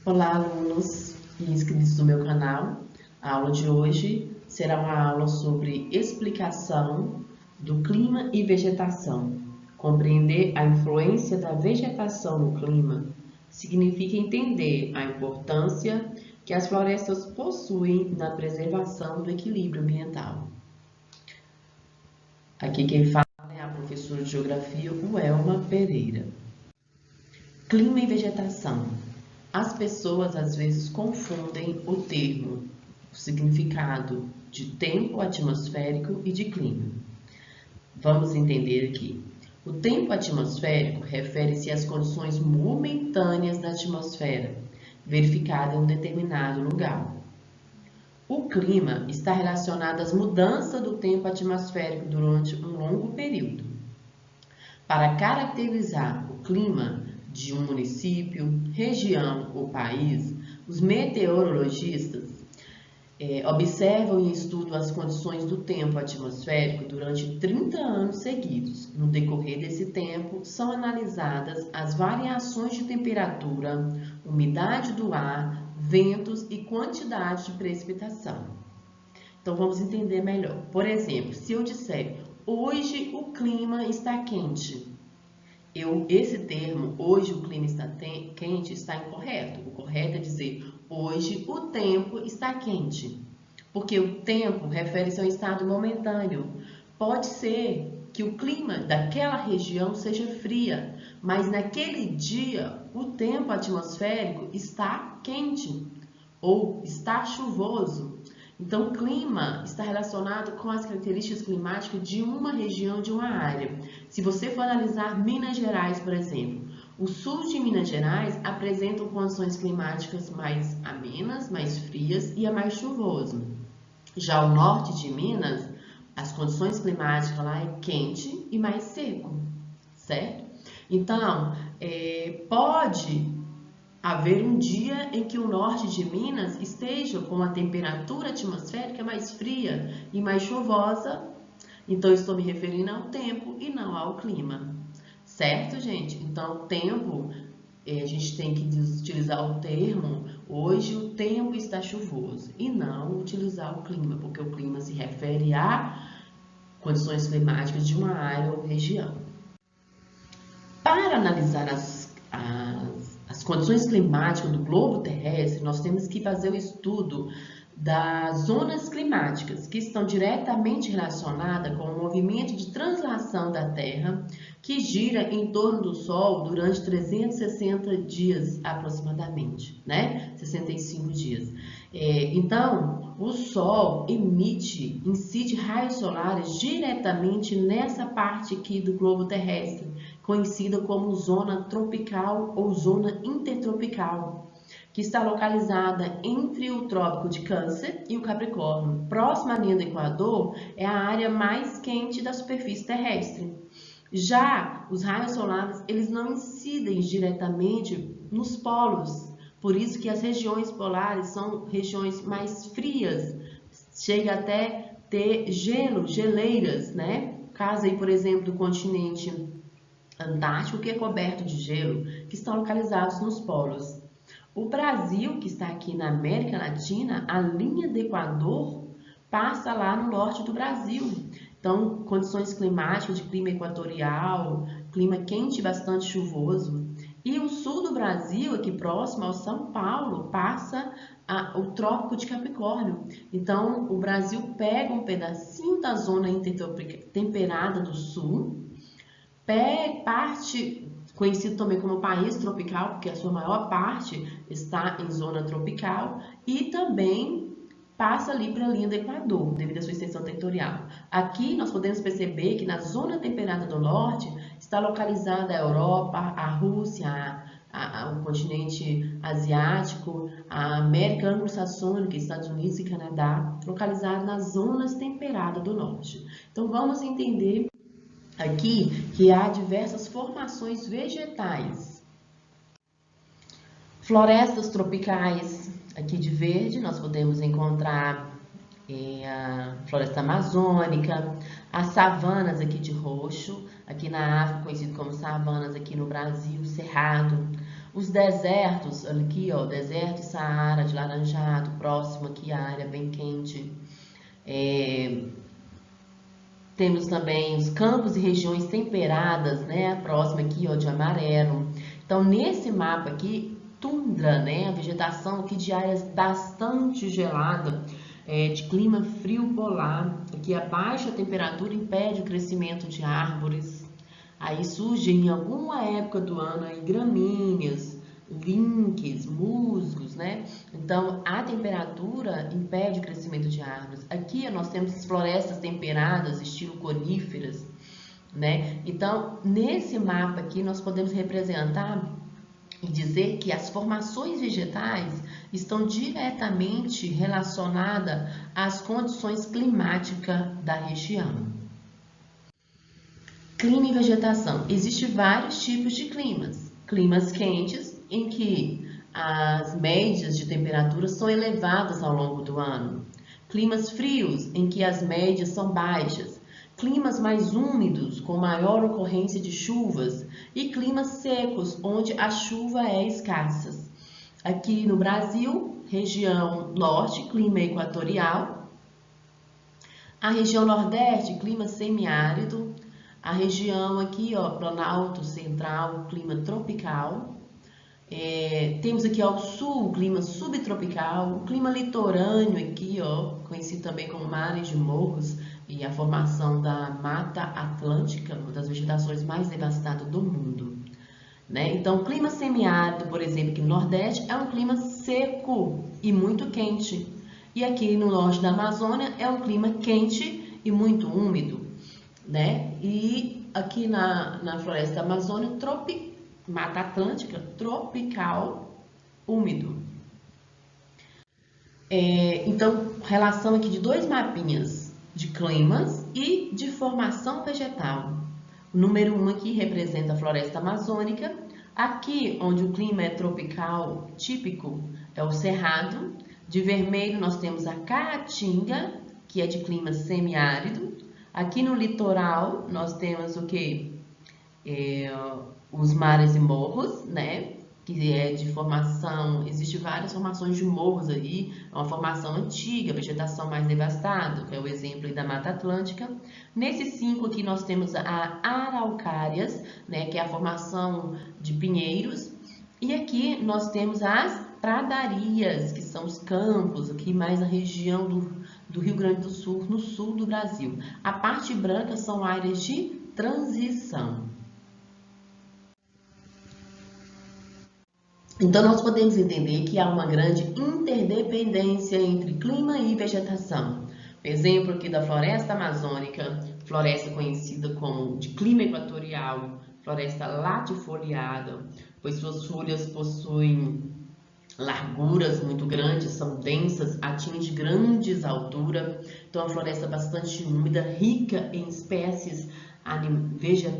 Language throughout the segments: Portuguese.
Olá, alunos e inscritos do meu canal. A aula de hoje será uma aula sobre explicação do clima e vegetação. Compreender a influência da vegetação no clima significa entender a importância que as florestas possuem na preservação do equilíbrio ambiental. Aqui quem fala é a professora de Geografia, Welma Pereira. Clima e vegetação. As pessoas às vezes confundem o termo, o significado de tempo atmosférico e de clima. Vamos entender aqui. O tempo atmosférico refere-se às condições momentâneas da atmosfera, verificada em um determinado lugar. O clima está relacionado às mudanças do tempo atmosférico durante um longo período. Para caracterizar o clima de um município, região ou país, os meteorologistas observam e estudam as condições do tempo atmosférico durante 30 anos seguidos. No decorrer desse tempo, são analisadas as variações de temperatura, umidade do ar, ventos e quantidade de precipitação. Então, vamos entender melhor. Por exemplo, se eu disser, hoje o clima está quente, esse termo, hoje o clima está quente, está incorreto. O correto é dizer, hoje o tempo está quente. Porque o tempo refere-se a um estado momentâneo. Pode ser que o clima daquela região seja fria, mas naquele dia o tempo atmosférico está quente ou está chuvoso. Então, o clima está relacionado com as características climáticas de uma região, de uma área. Se você for analisar Minas Gerais, por exemplo, o sul de Minas Gerais apresenta condições climáticas mais amenas, mais frias e é mais chuvoso. Já o norte de Minas, as condições climáticas lá é quente e mais seco, certo? Então, pode haver um dia em que o norte de Minas esteja com a temperatura atmosférica mais fria e mais chuvosa. Então, estou me referindo ao tempo e não ao clima. Certo, gente? Então, o tempo, a gente tem que utilizar o termo, hoje o tempo está chuvoso, e não utilizar o clima, porque o clima se refere a condições climáticas de uma área ou região. Para analisar as condições climáticas do globo terrestre, nós temos que fazer o estudo das zonas climáticas, que estão diretamente relacionadas com o movimento de translação da Terra, que gira em torno do Sol durante 360 dias aproximadamente, né? 65 dias. Então, o Sol incide raios solares diretamente nessa parte aqui do globo terrestre, conhecida como zona tropical ou zona intertropical, que está localizada entre o Trópico de Câncer e o Capricórnio. Próxima à linha do Equador é a área mais quente da superfície terrestre. Já os raios solares, eles não incidem diretamente nos polos, por isso que as regiões polares são regiões mais frias, chega até ter gelo, geleiras, né? Caso aí, por exemplo, do continente Antártico, que é coberto de gelo, que estão localizados nos polos. O Brasil, que está aqui na América Latina, a linha do Equador passa lá no norte do Brasil. Então, condições climáticas de clima equatorial, clima quente e bastante chuvoso. E o sul do Brasil, aqui próximo ao São Paulo, passa o Trópico de Capricórnio. Então, o Brasil pega um pedacinho da zona temperada do sul, parte conhecido também como país tropical, porque a sua maior parte está em zona tropical, e também passa ali para a linha do Equador, devido à sua extensão territorial. Aqui nós podemos perceber que na zona temperada do norte está localizada a Europa, a Rússia, o continente asiático, a América anglo-saxônica, Estados Unidos e Canadá, localizado nas zonas temperadas do norte. Então vamos entender aqui que há diversas formações vegetais. Florestas tropicais, aqui de verde, nós podemos encontrar a floresta amazônica, as savanas aqui de roxo, aqui na África, conhecido como savanas, aqui no Brasil, cerrado. Os desertos, aqui ó, deserto e Saara de Laranjado, próximo aqui à área bem quente. Temos também os campos e regiões temperadas, né? Próximo aqui ó, de amarelo. Então nesse mapa aqui, tundra, né? A vegetação aqui de áreas bastante gelada, de clima frio polar. Aqui a baixa temperatura impede o crescimento de árvores. Aí surgem em alguma época do ano aí gramíneas, vinques, musgos, né? Então a temperatura impede o crescimento de árvores. Aqui nós temos florestas temperadas, estilo coníferas, né? Então nesse mapa aqui nós podemos representar e dizer que as formações vegetais estão diretamente relacionadas às condições climáticas da região. Clima e vegetação. Existem vários tipos de climas. Climas quentes, em que as médias de temperatura são elevadas ao longo do ano. Climas frios, em que as médias são baixas. Climas mais úmidos, com maior ocorrência de chuvas. E climas secos, onde a chuva é escassa. Aqui no Brasil, região norte, clima equatorial. A região nordeste, clima semiárido. A região aqui, ó, Planalto Central, clima tropical. Temos aqui ao sul, clima subtropical. O clima litorâneo aqui, ó, conhecido também como mares de morros, e a formação da Mata Atlântica, uma das vegetações mais devastadas do mundo. Né? Então, o clima semiárido, por exemplo, aqui no Nordeste, é um clima seco e muito quente. E aqui no norte da Amazônia é um clima quente e muito úmido. Né? E aqui na floresta da Amazônia, Mata Atlântica, tropical, úmido. Então, relação aqui de dois mapinhas de climas e de formação vegetal. O número 1 aqui representa a floresta amazônica. Aqui, onde o clima é tropical típico, é o Cerrado. De vermelho, nós temos a Caatinga, que é de clima semiárido. Aqui no litoral, nós temos o que? Os mares e morros, né? Que é de formação, existem várias formações de morros aí, é uma formação antiga, vegetação mais devastada, que é o exemplo aí da Mata Atlântica. Nesses 5 aqui nós temos a araucárias, né? Que é a formação de pinheiros. E aqui nós temos as pradarias, que são os campos, aqui mais na região do Rio Grande do Sul, no sul do Brasil. A parte branca são áreas de transição. Então, nós podemos entender que há uma grande interdependência entre clima e vegetação. Exemplo aqui da floresta amazônica, floresta conhecida como de clima equatorial, floresta latifoliada, pois suas folhas possuem larguras muito grandes, são densas, atingem grandes alturas. Então, é uma floresta bastante úmida, rica em espécies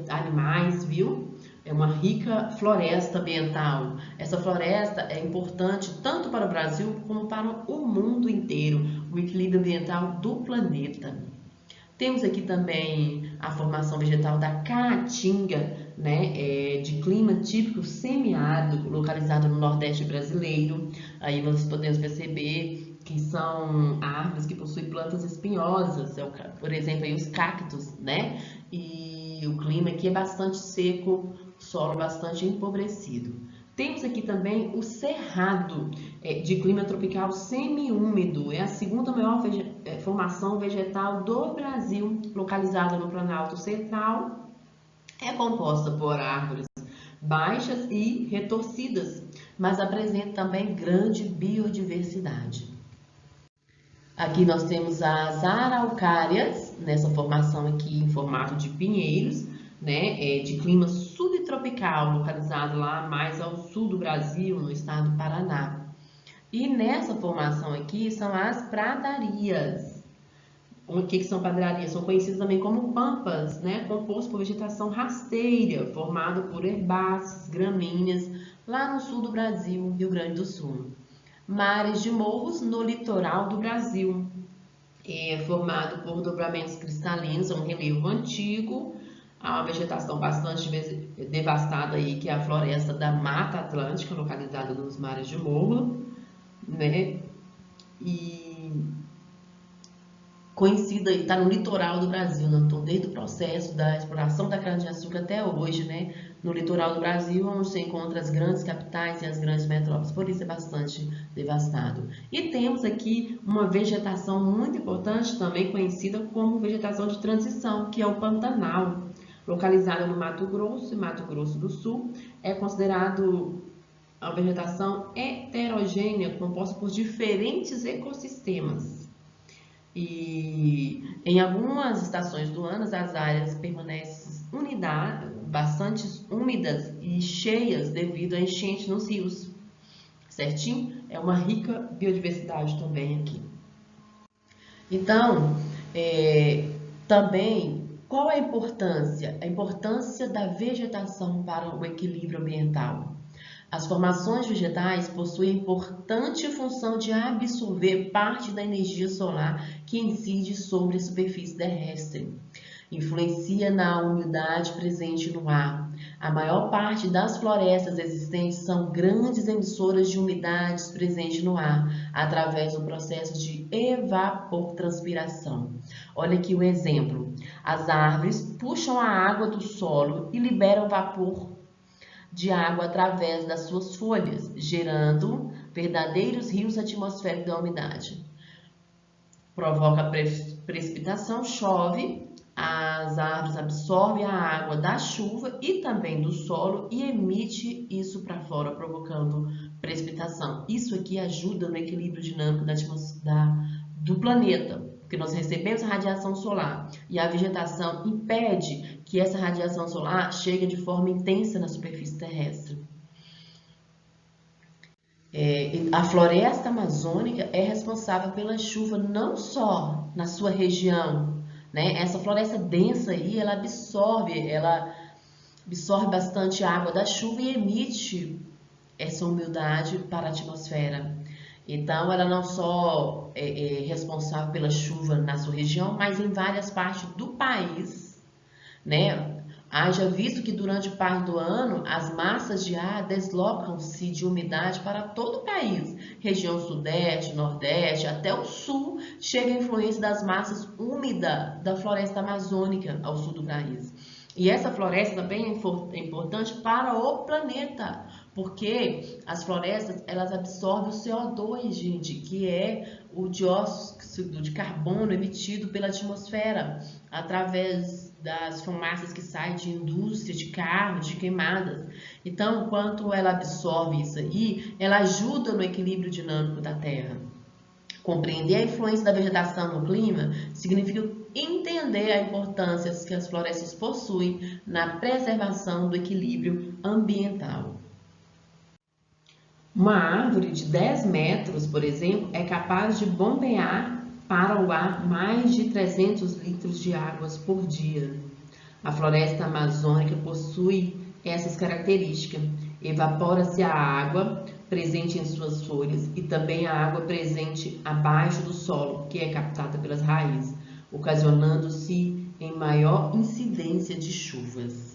animais, viu? É uma rica floresta ambiental. Essa floresta é importante tanto para o Brasil como para o mundo inteiro, o equilíbrio ambiental do planeta. Temos aqui também a formação vegetal da Caatinga, né, de clima típico semiárido, localizado no Nordeste brasileiro. Aí nós podemos perceber que são árvores que possuem plantas espinhosas, por exemplo, aí os cactos, né? E o clima aqui é bastante seco, solo bastante empobrecido. Temos aqui também o Cerrado, de clima tropical semiúmido. É a segunda maior formação vegetal do Brasil, localizada no Planalto Central. É composta por árvores baixas e retorcidas, mas apresenta também grande biodiversidade. Aqui nós temos as araucárias, nessa formação aqui em formato de pinheiros, né, de clima subtropical, localizado lá mais ao sul do Brasil, no estado do Paraná. E nessa formação aqui são as pradarias. O que são pradarias? São conhecidas também como pampas, né, composto por vegetação rasteira, formado por herbáceas, gramíneas, lá no sul do Brasil, Rio Grande do Sul. Mares de morros no litoral do Brasil, formado por dobramentos cristalinos, é um relevo antigo, Há uma vegetação bastante devastada aí, que é a floresta da Mata Atlântica, localizada nos mares de Morro, né? E conhecida e está no litoral do Brasil, né? Então, desde o processo da exploração da cana-de-açúcar até hoje, né? No litoral do Brasil, onde se encontra as grandes capitais e as grandes metrópoles, por isso é bastante devastado. E temos aqui uma vegetação muito importante, também conhecida como vegetação de transição, que é o Pantanal, localizada no Mato Grosso e Mato Grosso do Sul. É considerado a vegetação heterogênea, composta por diferentes ecossistemas. E em algumas estações do ano, as áreas permanecem bastante úmidas e cheias devido a enchente nos rios. Certinho? É uma rica biodiversidade também aqui. Então, também, qual é a importância? A importância da vegetação para o equilíbrio ambiental. As formações vegetais possuem importante função de absorver parte da energia solar que incide sobre a superfície terrestre. Influencia na umidade presente no ar. A maior parte das florestas existentes são grandes emissoras de umidades presentes no ar, através do processo de evapotranspiração. Olha aqui o exemplo. As árvores puxam a água do solo e liberam vapor de água através das suas folhas, gerando verdadeiros rios atmosféricos da umidade. Provoca precipitação, chove, as árvores absorvem a água da chuva e também do solo e emite isso para fora, provocando precipitação. Isso aqui ajuda no equilíbrio dinâmico do planeta, porque nós recebemos a radiação solar e a vegetação impede que essa radiação solar chegue de forma intensa na superfície terrestre. A floresta amazônica é responsável pela chuva não só na sua região, né? Essa floresta densa aí, ela absorve bastante água da chuva e emite essa umidade para a atmosfera. Então, ela não só é responsável pela chuva na sua região, mas em várias partes do país, né? Haja visto que durante parte do ano as massas de ar deslocam-se de umidade para todo o país, região sudeste, nordeste, até o sul, chega a influência das massas úmidas da floresta amazônica ao sul do país. E essa floresta também é importante para o planeta, porque as florestas elas absorvem o CO2, gente, que é o dióxido de carbono emitido pela atmosfera através das fumaças que saem de indústria, de carros, de queimadas. Então, enquanto ela absorve isso aí, ela ajuda no equilíbrio dinâmico da Terra. Compreender a influência da vegetação no clima significa entender a importância que as florestas possuem na preservação do equilíbrio ambiental. Uma árvore de 10 metros, por exemplo, é capaz de bombear para o ar mais de 300 litros de águas por dia. A floresta amazônica possui essas características. Evapora-se a água presente em suas folhas e também a água presente abaixo do solo, que é captada pelas raízes, ocasionando-se em maior incidência de chuvas.